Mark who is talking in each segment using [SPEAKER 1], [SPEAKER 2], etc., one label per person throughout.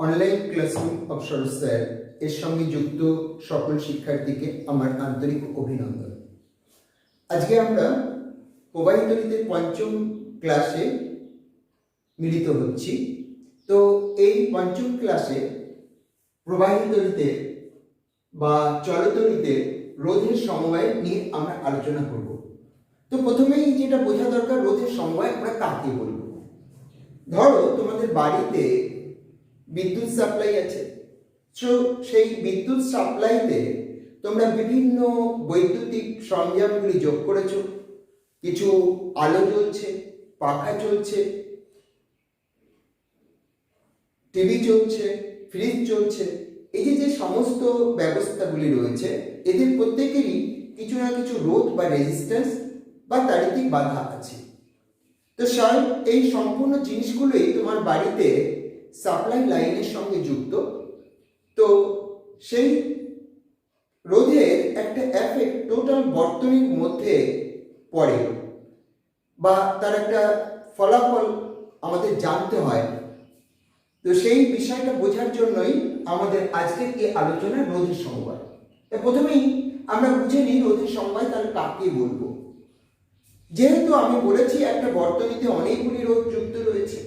[SPEAKER 1] Online classroom of Saroj sir এর সঙ্গে যুক্ত সকল শিক্ষার্থীকে আমার আন্তরিক অভিনন্দন। আজকে আমরা প্রবাহিতনীতির পঞ্চম ক্লাসে মিলিত হচ্ছি। তো এই পঞ্চম ক্লাসে প্রবাহিতনীতে বা চলতনীতে রোধের সমবায় নিয়ে আমরা আলোচনা করব। তো প্রথমেই যেটা বোঝা দরকার, রোধের সমবায় আমরা কাকে বলবো। ধরো তোমাদের বাড়িতে বিদ্যুৎ সাপ্লাই আছে, সেই বিদ্যুৎ সাপ্লাইতে তোমরা বিভিন্ন বৈদ্যুতিক সরঞ্জামগুলি যোগ করেছো। কিছু আলো জ্বলছে, পাখা চলছে, টিভি চলছে, ফ্রিজ চলছে। এই যে সমস্ত ব্যবস্থাগুলি রয়েছে, এদের প্রত্যেকেরই কিছু না কিছু রোধ বা রেজিস্ট্যান্স বা তাড়িতিক বাধা আছে। তো এই সম্পূর্ণ জিনিসগুলোই তোমার বাড়িতে সাপ্লাই লাইনের সঙ্গে যুক্ত। তো সেই রোধের একটা এফেক্ট টোটাল বর্তনীর মধ্যে পড়ে বা তার একটা ফলাফল আমাদের জানতে হয়। তো সেই বিষয়টা বোঝার জন্যই আমাদের আজকের এই আলোচনা রোধের সমবায়। প্রথমেই আমরা বুঝে নিই রোধের সমবায় তাহলে কাকে বলবো। যেহেতু আমি বলেছি একটা বর্তনীতে অনেকগুলি রোধ যুক্ত রয়েছে,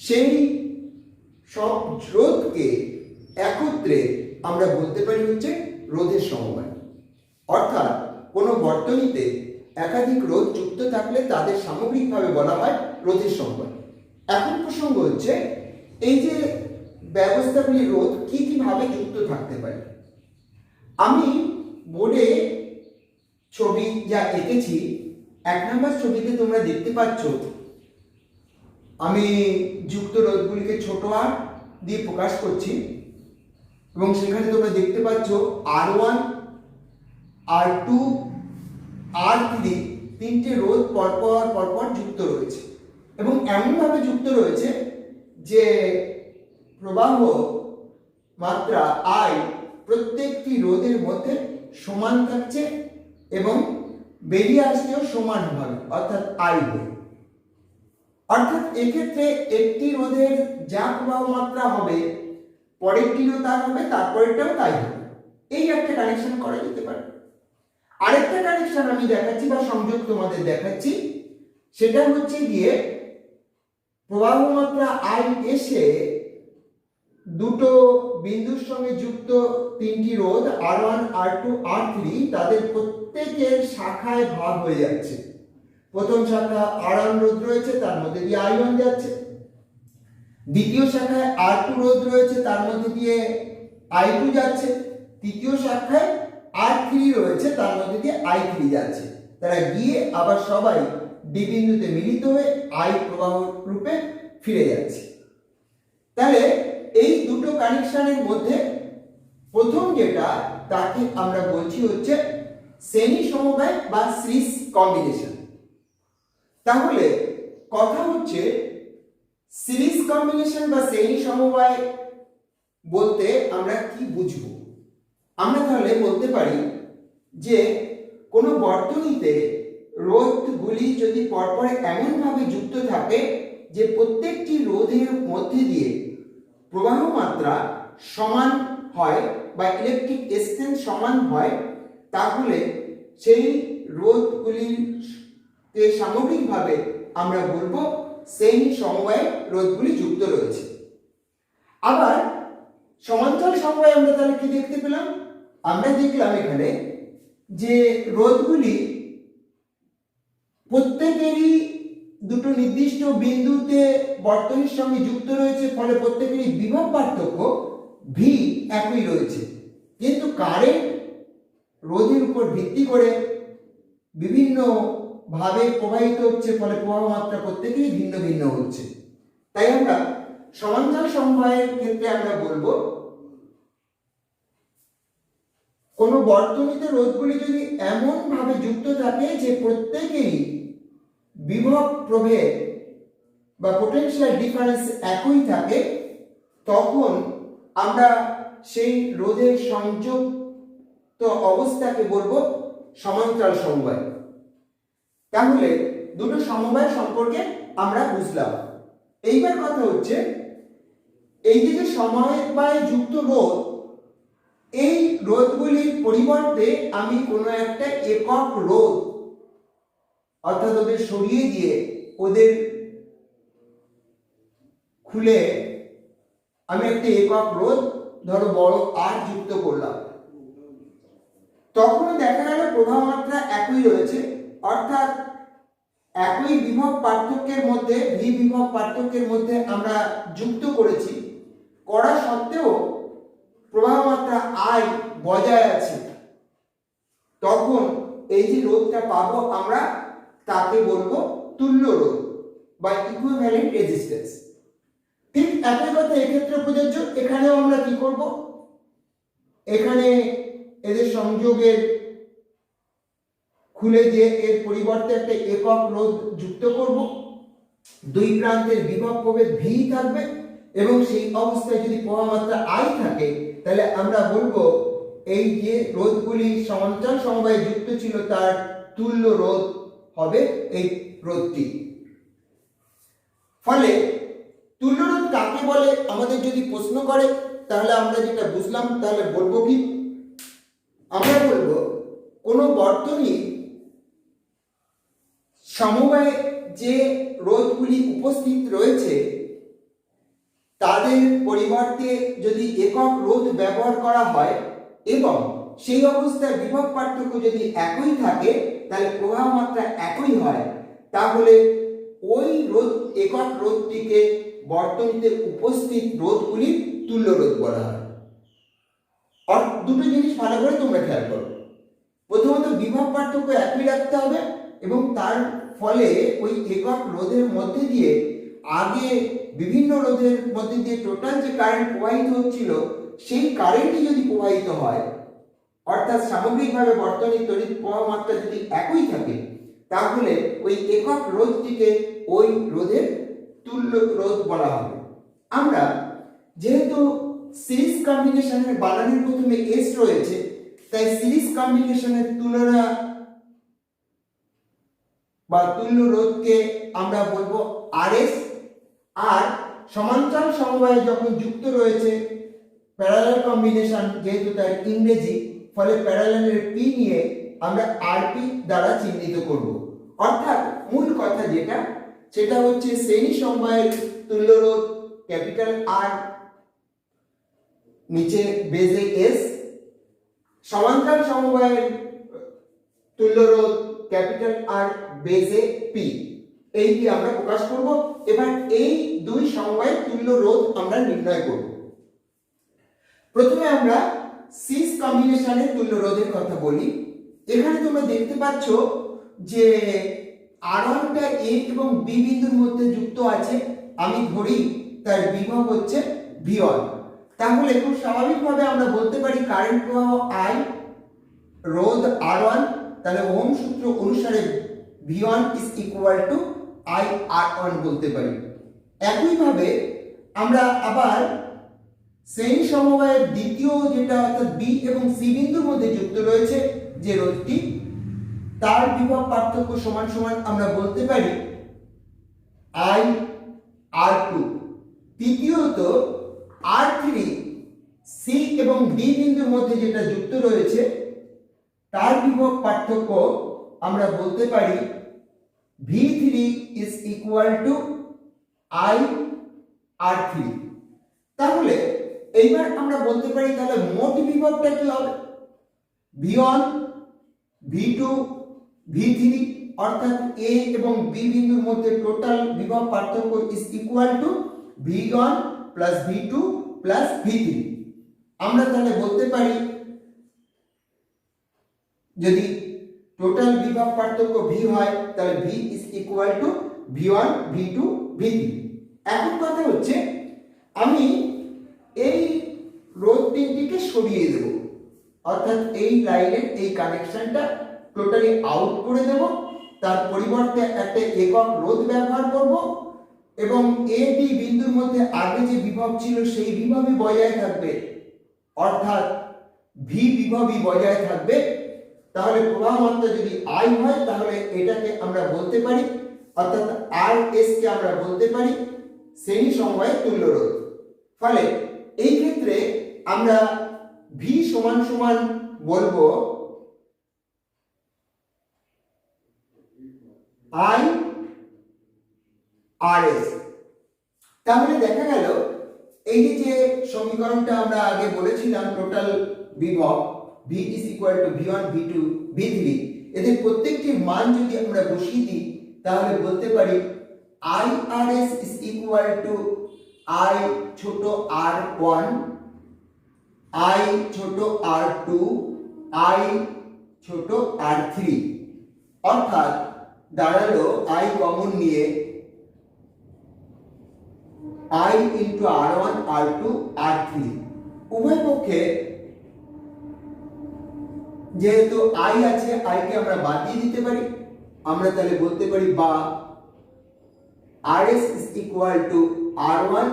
[SPEAKER 1] সেই সব রোধকে একত্রে আমরা বলতে পারি হচ্ছে রোধের সমবায়। অর্থাৎ কোনো বর্তনীতে একাধিক রোধ যুক্ত থাকলে তাদের সামগ্রিকভাবে বলা হয় রোধের সমবায়। এখন প্রসঙ্গ হচ্ছে এই যে ব্যবস্থাগুলি রোধ কি কিভাবে যুক্ত থাকতে পারে। আমি বোর্ডে ছবি যা এঁকেছি, 1 নম্বর ছবিতে তোমরা দেখতে পাচ্ছ আমি যুক্ত রোধগুলিকে ছোট আর দিয়ে প্রকাশ করছি এবং সেখানে তোমরা দেখতে পাচ্ছ R1, R2, R3 তিনটে রোধ পরপর যুক্ত রয়েছে এবং এমনভাবে যুক্ত রয়েছে যে প্রবাহ মাত্রা I প্রত্যেকটি রোধের মধ্যে সমান থাকছে এবং বেরিয়ে আসছেও সমানভাবে, অর্থাৎ I হয়ে। অর্থাৎ এক্ষেত্রে একটি রোধের যা প্রবাহ মাত্রা হবে পরেরটিরও তা হবে, তারপরেরটাও তাই হবে। এই একটা কানেকশন করা যেতে পারে। আরেকটা কানেকশন আমি দেখাচ্ছি বা সংযোগ তোমাদের দেখাচ্ছি, সেটা হচ্ছে গিয়ে প্রবাহ মাত্রা I এসে দুটো বিন্দুর সঙ্গে যুক্ত তিনটি রোধ R1, R2, R3 তাদের প্রত্যেকের শাখায় ভাগ হয়ে যাচ্ছে। প্রথম শাখা R1 রোধ রয়েছে, তার মধ্যে দিয়ে I1 যাচ্ছে। দ্বিতীয় শাখায় R2 রোধ রয়েছে, তার মধ্যে দিয়ে I2 যাচ্ছে। তৃতীয় শাখায় R3 রয়েছে, তার মধ্যে দিয়ে I3 যাচ্ছে। তারা গিয়ে আবার সবাই ডি বিন্দুতে মিলিত হয়ে I প্রবাহ রূপে ফিরে যাচ্ছে। তাহলে এই দুটো কানেকশনের মধ্যে প্রথম যেটা, তাকে আমরা বলছি হচ্ছে শ্রেণী সমবায় বা সিরিজ কম্বিনেশন। তাহলে কথা হচ্ছে সিরিজ কম্বিনেশন বা শ্রেণী সমবায় বলতে আমরা কি বুঝবো। আমরা তাহলে বলতে পারি যে কোনো বর্তনীতে রোধগুলি যদি পরপর এমনভাবে যুক্ত থাকে যে প্রত্যেকটি রোধের মধ্যে দিয়ে প্রবাহ মাত্রা সমান হয় বা ইলেকট্রিক এক্সচেঞ্জ সমান হয়, তাহলে সেই রোধগুলিকে সামগ্রিকভাবে আমরা বলবো শ্রেণী সমবায়ে রোধগুলি যুক্ত রয়েছে। আবার সমান্তরাল সমবায়ে আমরা তাহলে কি দেখতে পেলাম? আমরা দেখলাম এখানে যে রোধগুলি প্রত্যেকেরই দুটো নির্দিষ্ট বিন্দুতে বর্তনীর সঙ্গে যুক্ত রয়েছে, ফলে প্রত্যেকেরই বিভব পার্থক্য V একই রয়েছে, কিন্তু কারেন্ট রোধের উপর ভিত্তি করে বিভিন্ন ভাবে প্রবাহিত হচ্ছে, ফলে প্রবাহ মাত্রা প্রত্যেকেরই ভিন্ন ভিন্ন হচ্ছে। তাই আমরা সমান্তরাল সমবায়ের ক্ষেত্রে আমরা বলবো কোন বর্তনীতে রোধগুলি যদি এমন ভাবে যুক্ত থাকে যে প্রত্যেকেরই বিভব প্রভেদ বা পোটেনশিয়াল ডিফারেন্স একই থাকে, তখন আমরা সেই রোধের সংযুক্ত অবস্থাকে বলবো সমান্তরাল সমবায়। তাহলে দুটো সমবায় সম্পর্কে আমরা বুঝলাম। এইবার কথা হচ্ছে এই যে সমবায়ে যুক্ত রোধ, এই রোধগুলির পরিবর্তে আমি কোনো একটা একক রোধ অর্থাৎ ওদের সরিয়ে দিয়ে ওদের খুলে আমি একটা একক রোধ ধরো বড় আর যুক্ত করলাম, তখন দেখা গেল প্রবাহ মাত্রা একই রয়েছে, অর্থাৎ একই বিভব পার্থক্যের মধ্যে ভি বিভব পার্থক্যের মধ্যে আমরা যুক্ত করেছি, করা সত্ত্বেও প্রবাহ মাত্রা আই বজায় আছে। তখন এই যে রোধটা পাবো আমরা তাকে বলবো তুল্য রোধ বা ইকুইভ্যালেন্ট রেজিস্ট্যান্স। ঠিক একই কথা এক্ষেত্রে প্রযোজ্য। এখানেও আমরা কি করব, এখানে এদের সংযোগের খুলে দিয়ে এর পরিবর্তে একটা একক রোধ যুক্ত করব, দুই প্রান্তের বিভব প্রভেদ ভি থাকবে এবং সেই অবস্থায় যদি প্রবাহ মাত্রা আই থাকে তাহলে আমরা বলবো এই যে রোধগুলি সমান্তরাল সমবায়ে যুক্ত ছিল তার তুল্য রোধ হবে এই রোধটি। ফলে তুল্য রোধ কাকে বলে আমাদের যদি প্রশ্ন করে তাহলে আমরা যেটা বুঝলাম তাহলে বলবো কি, আমরা বলবো কোনো বর্তনী সমবায়ে যে রোধগুলি উপস্থিত রয়েছে তাদের পরিবর্তে যদি একক রোধ ব্যবহার করা হয় এবং সেই অবস্থায় বিভব পার্থক্য যদি একই থাকে তাহলে প্রবাহ মাত্রা একই হয়, তাহলে ওই রোধ একক রোধটিকে বর্তনীতে উপস্থিত রোধগুলির তুল্য রোধ বলা হয়। আর দুটো জিনিস ভালো করে তোমরা খেয়াল করো, প্রথমত বিভব পার্থক্য একই রাখতে হবে এবং তার ফলে ওই একক রোধের মধ্যে দিয়ে আগে বিভিন্ন রোধের মধ্যে দিয়ে টোটাল যে কারেন্ট প্রবাহিত হচ্ছিল সেই কারেন্টই যদি প্রবাহিত হয়, অর্থাৎ সামগ্রিকভাবে বর্তনীর তড়িৎ প্রবাহ মাত্রা যদি একই থাকে তাহলে ওই একক রোধটিকে ওই রোধের তুল্য রোধ বলা হবে। আমরা যেহেতু সিরিজ কম্বিনেশনের বানানের প্রথমে এস রয়েছে তাই সিরিজ কম্বিনেশনের তুলনা বা তুল্য রোধকে আমরা বলবো আরএস, আর সমান্তরাল সমবায়ে যখন যুক্ত রয়েছে প্যারালাল কম্বিনেশন যেহেতু তার ইংরেজি, ফলে প্যারালালের পি নিয়ে আমরা আরপি দ্বারা চিহ্নিত করব। অর্থাৎ মূল কথা যেটা সেটা হচ্ছে শ্রেণী সমবায়ের তুল্য রোধ ক্যাপিটাল আর নিচে বেজে এস, সমান্তরাল সমবায়ের তুল্য রোধ ক্যাপিটাল আর বেজে পি, এই দিয়ে আমরা প্রকাশ করব। এবার এই দুই সমবায়ের তুল্য রোধ আমরা নির্ণয় করব। প্রথমে আমরা সিরিজ কম্বিনেশনের তুল্য রোধের কথা বলি। এখানে তোমরা দেখতে পাচ্ছ যে R1টা A এবং B বিন্দুর মধ্যে যুক্ত আছে, আমি ধরি তার বিভব হচ্ছে V1, তাহলে খুব স্বাভাবিকভাবে আমরা বলতে পারি কারেন্ট প্রবাহ I রোধ R1, তাহলে ওহম সূত্র অনুসারে V1 is equal to I R1 বলতে পারি। একইভাবে আমরা আবার শ্রেণী সমবায়ের দ্বিতীয় যেটা অর্থাৎ B এবং C বিন্দুর মধ্যে যুক্ত রয়েছে যে রোধটি, তার বিভব পার্থক্য সমান সমান আমরা বলতে পারি I R2। তৃতীয়ত R3 C এবং D বিন্দুর মধ্যে যেটা যুক্ত রয়েছে তার বিভব পার্থক্য আমরা বলতে পারি V3 is equal to I R3। তাহলে এইবার আমরা বলতে পারি তাহলে মোট বিভবটা কি হবে, V1 V2 V3, অর্থাৎ A এবং B বিন্দুর মধ্যে টোটাল বিভব পার্থক্য is equal to V1 plus V2 plus V3। আমরা তাহলে বলতে পারি যদি টোটাল বিভব পার্থক্য V হয় তাহলে V is equal to V1 V2 V3। এখন কথা হচ্ছে আমি এই রোধ তিনটিকে সরিয়ে দেব, অর্থাৎ এই লাইনের এই কানেকশনটা টোটালি আউট করে দেব, তার পরিবর্তে একটা একক রোধ ব্যবহার করব এবং এ বি বিন্দুর মধ্যে আগে যে বিভব ছিল সেই বিভবই বজায় থাকবে, অর্থাৎ ভি বিভবই বজায় থাকবে। তাহলে প্রবাহ মাত্রা যদি আই হয় তাহলে এটাকে আমরা বলতে পারি, অর্থাৎ আর এস কে আমরা বলতে পারি শ্রেণী সমবায়ের তুল্য রোধ। ফলে এই ক্ষেত্রে আমরা ভি সমান সমান বলবো আই আর এস। তাহলে দেখা গেল এই যে সমীকরণটা আমরা আগে বলেছিলাম টোটাল বিভব V is equal to V one V two ভি3, এদের প্রত্যেকটির মান যদি আমরা বসিয়ে দিই তাহলে বলতে পারি I R S is equal to I ছোট r1, আই ছোট r2, আই ছোট r3, অর্থাৎ দাঁড়ালো আই কমন নিয়ে I into r1 r2 r3, উভয় পক্ষে যেহেতু আই আছে আইকে আমরা বাদ দিয়ে দিতে পারি, আমরা তাহলে বলতে পারি বা rs is equal to r1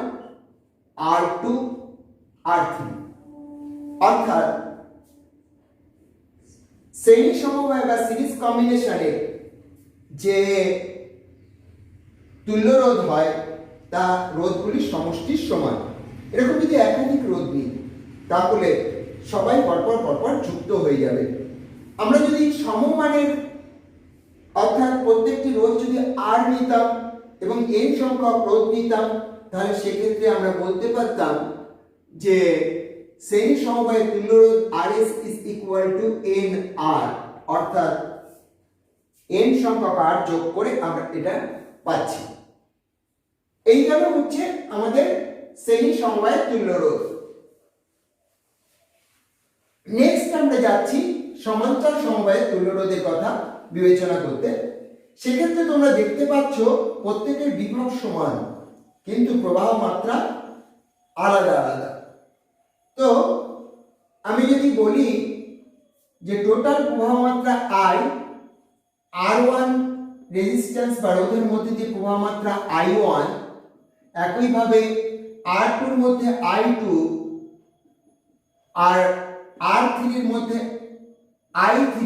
[SPEAKER 1] r2 r3, অর্থাৎ শ্রেণী সমবায় বা সিরিজ কম্বিনেশনে যে তুল্য রোধ হয় তা রোধগুলির সমষ্টির সমান। এরকম যদি একাধিক রোধ নিই তাহলে সবাই পরপর যুক্ত হয়ে যাবে। আমরা যদি সমমানের অর্থাৎ প্রত্যেকটি রোধ যদি আর নিতাম এবং n সংখ্যক রোধ নিতাম তাহলে সেক্ষেত্রে আমরা বলতে পারতাম যে শ্রেণী সমবায়ের তুল্য রোধ rs is equal to nr, অর্থাৎ n সংখ্যক r যোগ করে আমরা এটা পাচ্ছি। এই গেল হচ্ছে আমাদের শ্রেণী সমবায়ের তুল্য রোধ। নেক্সট আমরা যাচ্ছি সমান্তরাল সমবায়ের তুল্য রোধের কথা বিবেচনা করতে। সেক্ষেত্রে তোমরা দেখতে পাচ্ছ প্রত্যেকের বিভব সমান কিন্তু প্রবাহ মাত্রা আলাদা আলাদা। তো আমি যদি বলি যে টোটাল প্রবাহ মাত্রা আই, R1 রেজিস্ট্যান্স বা রোধের মধ্যে যে প্রবাহ মাত্রা I1, একইভাবে R2 এর মধ্যে I2 আর R3 এর মধ্যে I3,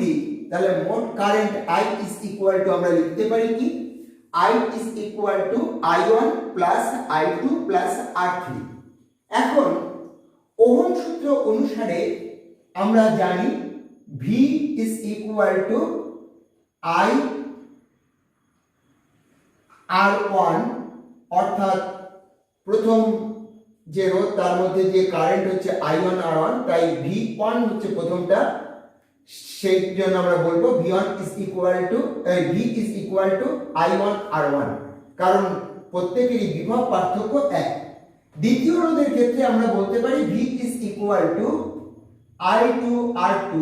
[SPEAKER 1] তাহলে মোট current I is equal to আমরা লিখতে পারি কি I is equal to I1 plus I2 plus R3। এখন ওহম সূত্র অনুসারে আমরা জানি V is equal to I R1, অর্থাৎ প্রথম যে রোধ তার মধ্যে যে কারেন্ট হচ্ছে I1 R1, তাই V1 হচ্ছে প্রথমটা, সেই জন্য আমরা বলবো V1 is equal to V is equal to I1 R1, কারণ প্রত্যেকেরই বিভব পার্থক্য এক। দ্বিতীয় রোধের ক্ষেত্রে আমরা বলতে পারি V is equal to I2 R2,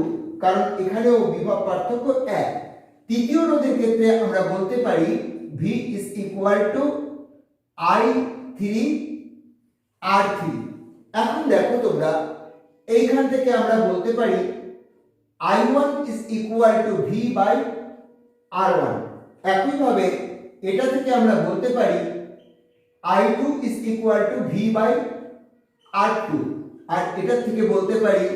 [SPEAKER 1] কারণ এখানেও বিভব পার্থক্য এক। তৃতীয় রোধের ক্ষেত্রে আমরা বলতে পারি V is equal to I3 R3। এখন দেখো তোমরা এইখান থেকে আমরা বলতে পারি I1 is equal to V by R1, একইভাবে এটা থেকে আমরা বলতে পারি I2 is equal to V by R2, আর এটা থেকে বলতে পারি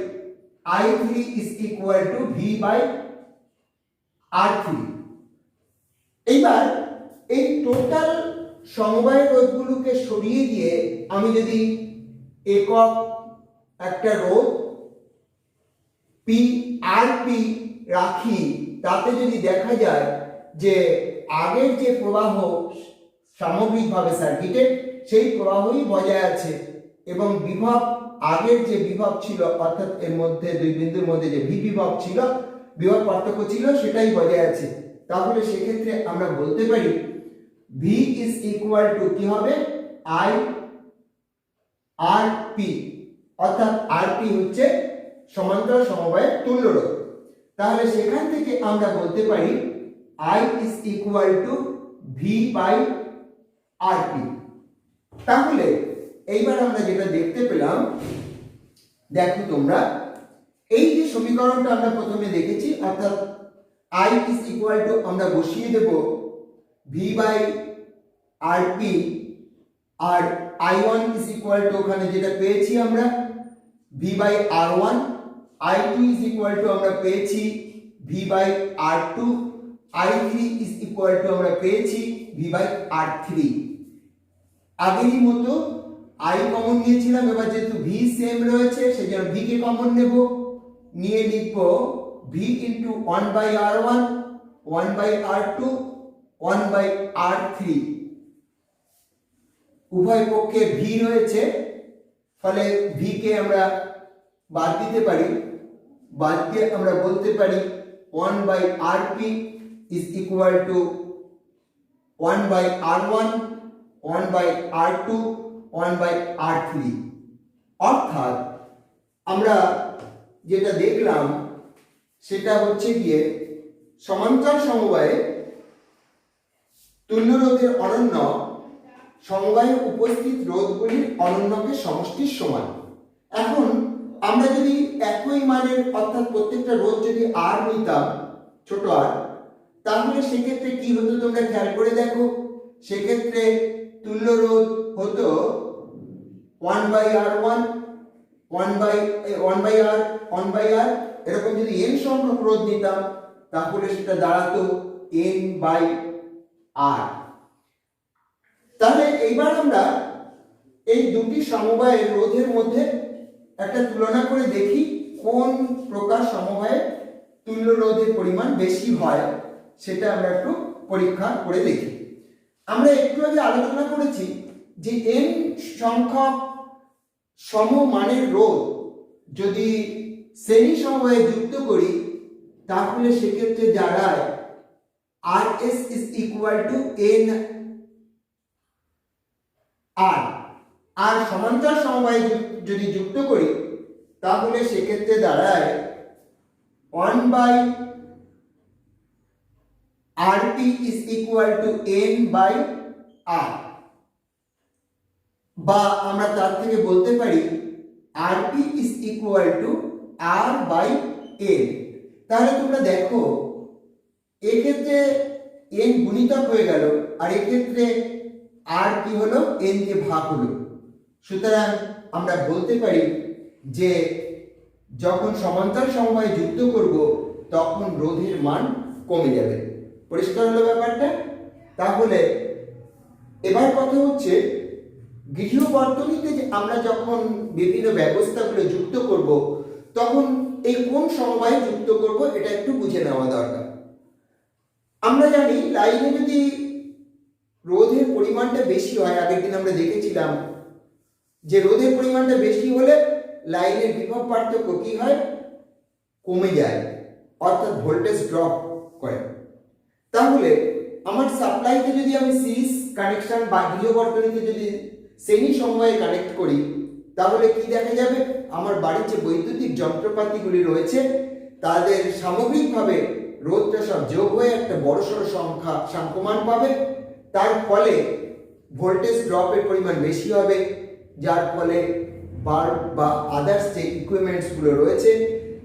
[SPEAKER 1] I3 is equal to V by R3। এইবার এই টোটাল সমবায় রোধগুলোকে সরিয়ে দিয়ে আমি যদি একক একটা রোধ পি আর পি রাখি, তাতে যদি দেখা যায় যে আগের যে প্রবাহ সামগ্রিকভাবে সার্কিটে সেই প্রবাহই বজায় আছে এবং বিভব আগের যে বিভব ছিল অর্থাৎ এর মধ্যে দুই বিন্দুর মধ্যে যে ভি বিভব ছিল, বিভব পার্থক্য ছিল, সেটাই বজায় আছে। তাহলে সেক্ষেত্রে আমরা বলতে পারি V is equal to কি হবে I আর পি, অর্থাৎ আর পি হচ্ছে সমান্তরাল সমবায়ের তুল্য রোধ। তাহলে সেখান থেকে আমরা বলতে পারি I is equal to V by RP। তাহলে এইবার আমরা যেটা দেখতে পেলাম, দেখো তোমরা এই যে সমীকরণটা আমরা প্রথমে দেখেছি, অর্থাৎ I is equal to আমরা বসিয়ে দেব V by RP R I1 is equal to ওখানে যেটা পেয়েছি আমরা V by R1, I2 is equal to আমরা পেয়েছি V by R2, I3 is equal to আমরা পেয়েছি V by R3। আগেরই মতো আই কমন নিয়েছিলাম, এবার যেহেতু ভি সেম রয়েছে সেই জন্য ভি কে কমন নেব, নিয়ে লিখব V into 1/r1 1/r2 1/r3। উভয় পক্ষে ভি রয়েছে, ফলে ভি কে আমরা বাদ দিতে পারি, বাদ দিয়ে আমরা বলতে পারি 1/rp is equal to 1/r1 1/r2 1/r3। অর্থাৎ আমরা যেটা দেখলাম সেটা হচ্ছে গিয়ে সমান্তরাল সমবায়ে তুল্য রোধের অনন্য সমবায়ে উপস্থিত রোধগুলির অনন্যকের সমষ্টির সমান। এখন আমরা যদি একই মানের অর্থাৎ প্রত্যেকটা রোধ যদি আর নিতাম ছোট আর, তাহলে সেক্ষেত্রে কি হতো তোমরা খেয়াল করে দেখো, সেক্ষেত্রে তুল্য রোধ হতো 1/r1 1/r 1/r, এরকম যদি n সংখ্যক রোধ নিতাম তাহলে সেটা দাঁড়াতো n/r। তাহলে এইবার আমরা এই দুটি সমবায়ের রোধের মধ্যে একটা তুলনা করে দেখি কোন প্রকার সমবায়ে তুল্য রোধের পরিমাণ বেশি হয়, সেটা আমরা একটু পরীক্ষা করে দেখি। আমরা একটু আগে আলোচনা করেছি যে n সংখ্যক সমমানের রোধ যদি শ্রেণী সমবায়ে যুক্ত করি তাহলে সেক্ষেত্রে দাঁড়ায় RS is equal to n আর আর সমান্তরাল সমবায়ে যদি যুক্ত করি তাহলে সেক্ষেত্রে দাঁড়ায় 1/rp is equal to n/r, বা আমরা তার থেকে বলতে পারি rp is equal to r/n। তাহলে তোমরা দেখো এক্ষেত্রে n গুণিতক হয়ে গেল আর এক্ষেত্রে r কি হলো, n দিয়ে ভাগ হলো। সুতরাং আমরা বলতে পারি যে যখন সমান্তরাল সমবায়ে যুক্ত করব তখন রোধের মান কমে যাবে। পরিষ্কার হলো ব্যাপারটা? তাহলে এবার কথা হচ্ছে গৃহ বর্তনীতে আমরা যখন বিভিন্ন ব্যবস্থাগুলো যুক্ত করব তখন এই কোন সমবায়ে যুক্ত করব এটা একটু বুঝে নেওয়া দরকার। আমরা জানি লাইনে যদি রোধের পরিমাণটা বেশি হয়, আগের দিন আমরা দেখেছিলাম যে রোধের পরিমাণটা বেশি হলে লাইনের বিভব পার্থক্য কি হয়, কমে যায়, অর্থাৎ ভোল্টেজ ড্রপ করে। তাহলে আমার সাপ্লাইতে যদি আমি সিরিজ কানেকশন বা গৃহ বর্তনীতে যদি শ্রেণী সমবায়ে কানেক্ট করি তাহলে কি দেখা যাবে, আমার বাড়ির যে বৈদ্যুতিক যন্ত্রপাতিগুলি রয়েছে তাদের সামগ্রিকভাবে রোধটা সব যোগ হয়ে একটা বড়সড় সংখ্যমান পাবে। তার ফলে ভোল্টেজ ড্রপের পরিমাণ বেশি হবে, যার ফলে বাল্ব বা আদার্স যে ইকুইপমেন্টসগুলো রয়েছে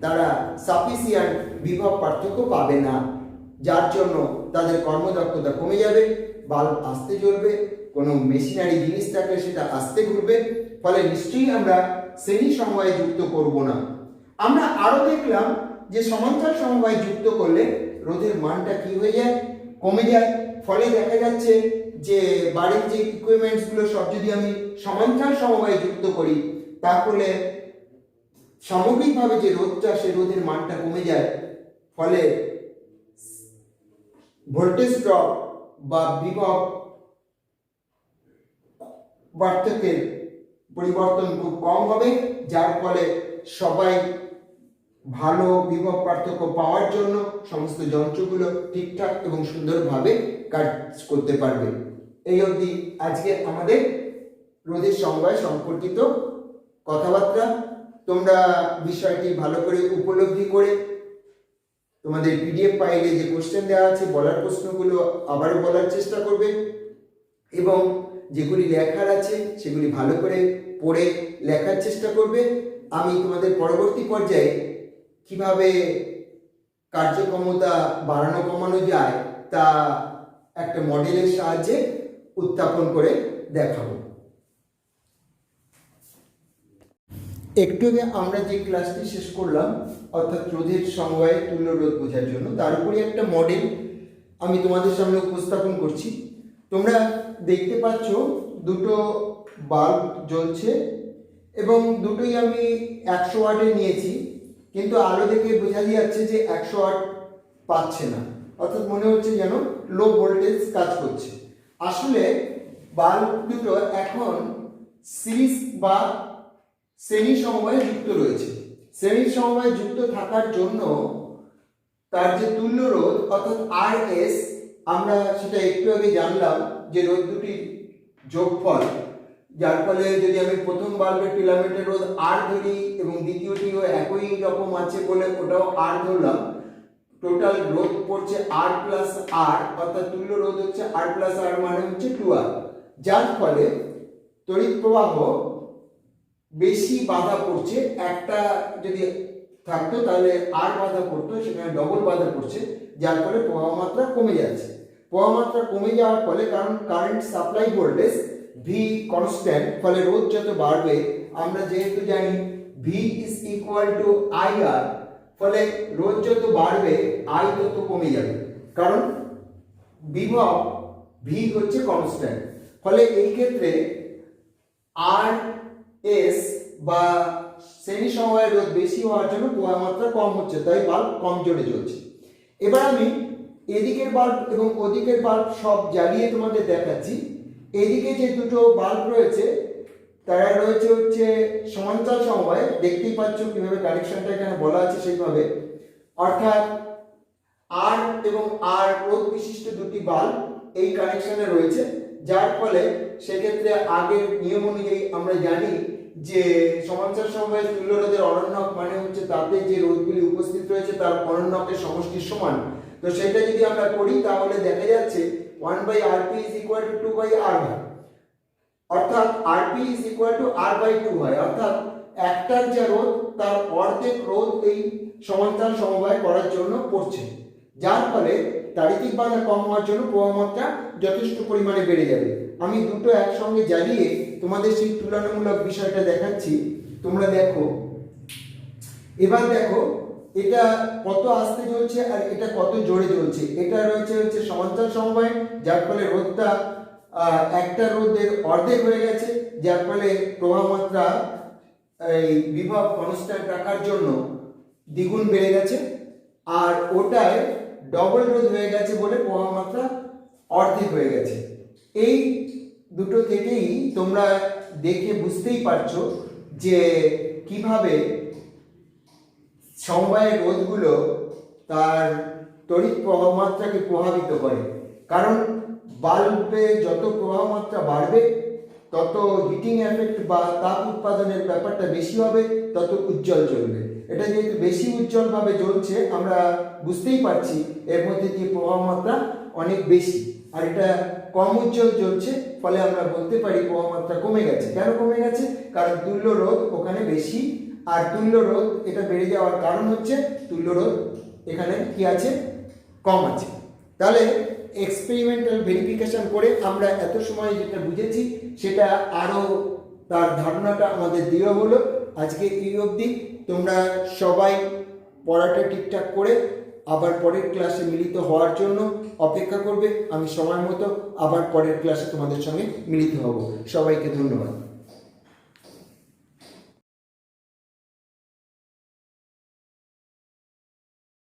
[SPEAKER 1] তারা সাফিসিয়েন্ট বিভব পার্থক্য পাবে না, যার জন্য তাদের কর্মদক্ষতা কমে যাবে, বাল্ব আস্তে জ্বলবে, কোনো মেশিনারি জিনিস থাকলে সেটা আস্তে ঘুরবে, ফলে নিশ্চয়ই আমরা শ্রেণী সমবায়ে যুক্ত করব না। আমরা আরো দেখলাম যে সমান্তরাল সমবায়ে যুক্ত করলে রোধের মানটা কি হয়ে যায়, কমে যায়। ফলে দেখা যাচ্ছে যে বাড়ির যে ইকুইপমেন্টস গুলো সব যদি আমি সমান্তরাল সমবায়ে যুক্ত করি তাহলে সামগ্রিকভাবে যে রোধটা সেই রোধের মানটা কমে যায়, ফলে ভোল্টেজ ড্রপ বা বিভব পার্থক্যের পরিবর্তন খুব কম হবে, যার ফলে সবাই ভালো বিভব পার্থক্য পাওয়ার জন্য সমস্ত যন্ত্রগুলো ঠিকঠাক এবং সুন্দরভাবে কাজ করতে পারবে। এই অবধি আজকে আমাদের রোধের সমবায় সম্পর্কিত কথাবার্তা। তোমরা বিষয়টি ভালো করে উপলব্ধি করে তোমাদের পিডিএফ ফাইলে যে কোশ্চেন দেওয়া আছে বলার প্রশ্নগুলো আবারও বলার চেষ্টা করবে এবং যেগুলি লেখার আছে সেগুলি ভালো করে পড়ে লেখার চেষ্টা করবে। আমি তোমাদের পরবর্তী পর্যায়ে কিভাবে কার্যক্ষমতা বাড়ানো কমানো যায় তা একটা মডেলের সাহায্যে উত্থাপন করে দেখাবো। একটু আগে আমরা যে ক্লাসটি শেষ করলাম অর্থাৎ রোধের সমবায়ে তুল্য রোধ বোঝার জন্য, তার উপরে একটা মডেল আমি তোমাদের সামনে উপস্থাপন করছি। তোমরা দেখতে পাচ্ছ দুটো বাল্ব জ্বলছে এবং দুটোই আমি 100 ওয়াটে নিয়েছি, কিন্তু আলো দেখে বোঝা যাচ্ছে যে 100 ওয়াট পাচ্ছে না, অর্থাৎ মনে হচ্ছে যেন লো ভোল্টেজ কাজ করছে। আসলে বাল্ব দুটো এখন সিরিজ বা শ্রেণী সমবায়ে যুক্ত রয়েছে। শ্রেণী সমবায়ে যুক্ত থাকার জন্য তার যে তুল্য রোধ অর্থাৎ RS, আমরা সেটা একটু আগে জানলাম যে রোধ দুটির যোগফল, যার ফলে যদি আমি প্রথম বাল্বের ফিলামেন্টের রোধ R ধরি এবং দ্বিতীয়টিও একই রকম আছে বলে ওটাও R ধরলাম, টোটাল রোধ পড়ছে R প্লাস R, অর্থাৎ তুল্য রোধ হচ্ছে R প্লাস R মানে হচ্ছে 2R, যার ফলে তড়িৎ প্রবাহ বেশি বাধা পড়ছে। একটা যদি থাকতো তাহলে R বাধা পড়তো, সেখানে ডবল বাধা পড়ছে, যার ফলে প্রবাহ মাত্রা কমে যাচ্ছে। প্রবাহ মাত্রা কমে যাওয়ার ফলে, কারণ current supply voltage V constant, ফলে রোধ যত বাড়বে, আমরা যেহেতু জানি V is equal two IR, ফলে রোধ যত বাড়বে I তত কমে যাবে, কারণ বিভব V হচ্ছে কনস্ট্যান্ট। ফলে এই ক্ষেত্রে RS বা শ্রেণী সমবায়ের রোধ বেশি হওয়ার জন্য প্রবাহ মাত্রা কম হচ্ছে, তাই বাল্ব কম জোরে জ্বলছে। এবার আমি এদিকের বাল্ব এবং ওদিকের বাল্ব সব জ্বালিয়ে তোমাদের দেখাচ্ছি। এদিকে যে দুটো বাল্ব রয়েছে তারা রয়েছে হচ্ছে সমান্তরাল সমবায়ে, দেখতেই পাচ্ছ কিভাবে কানেকশনটা এখানে বলা আছে সেইভাবে, অর্থাৎ R এবং R রোধ বিশিষ্ট দুটি বাল্ব এই কানেকশনে রয়েছে, যার ফলে সেক্ষেত্রে আগের নিয়ম অনুযায়ী আমরা জানি যে সমান্তরাল সমবায়ে তুল্য রোধের অনন্যক মানে হচ্ছে তাতে যে রোধগুলি উপস্থিত রয়েছে তার অনন্যকের সমষ্টির সমান। তো সেটা যদি আমরা করি তাহলে দেখা যাচ্ছে 1/Rp is equal to 2/R হয়, অর্থাৎ Rp is equal to R/2 হয়, অর্থাৎ একটার যে রোধ তার অর্ধেক রোধ এই সমান্তরাল সমবায় করার জন্য পড়ছে, যার ফলে তাড়িতিক বাধা কম হওয়ার জন্য প্রবাহ মাত্রা যথেষ্ট পরিমাণে বেড়ে যাবে। আমি দুটো একসঙ্গে জ্বালিয়ে তোমাদের সেই তুলনামূলক বিষয়টা দেখাচ্ছি, তোমরা দেখো। এবার দেখো এটা কত আস্তে জ্বলছে আর এটা কত জোরে জ্বলছে। এটা রয়েছে হচ্ছে সমান্তরাল সমবায়, যার ফলে রোধটা একটা রোধের অর্ধেক হয়ে গেছে, যার ফলে প্রবাহ মাত্রা এই বিভব কনস্ট্যান্ট রাখার জন্য দ্বিগুণ বেড়ে গেছে, আর ওটায় ডবল রোধ হয়ে গেছে বলে প্রবাহ মাত্রা অর্ধেক হয়ে গেছে। এই দুটো থেকেই তোমরা দেখে বুঝতেই পারছো যে কিভাবে সমবায়ের রোধগুলো তার তড়িৎ প্রবাহ মাত্রাকে প্রভাবিত করে। কারণ বাল্বে যত প্রবাহ মাত্রা বাড়বে তত হিটিং এফেক্ট বা তাপ উৎপাদনের ব্যাপারটা বেশি হবে, তত উজ্জ্বল জ্বলবে। এটা যেহেতু বেশি উজ্জ্বলভাবে জ্বলছে, আমরা বুঝতেই পারছি এর মধ্যে দিয়ে প্রবাহ মাত্রা অনেক বেশি, আর এটা কম উজ্জ্বল জ্বলছে, ফলে আমরা বলতে পারি প্রবাহ মাত্রা কমে গেছে। কেন কমে গেছে? কারণ তুল্য রোধ ওখানে বেশি, আর তুল্য রোধ এটা বেড়ে যাওয়ার কারণ হচ্ছে তুল্য রোধ এখানে কি আছে, কম আছে। তাহলে এক্সপেরিমেন্টাল ভেরিফিকেশন করে আমরা এত সময় যেটা বুঝেছি সেটা আরও তার ধারণাটা আমাদের দৃঢ় হলো। আজকে এই অবধি। তোমরা সবাই পড়াটা ঠিকঠাক করে আবার পরের ক্লাসে মিলিত হওয়ার জন্য অপেক্ষা করবে। আমি সময় মতো আবার পরের ক্লাসে তোমাদের সঙ্গে মিলিত হব। সবাইকে ধন্যবাদ।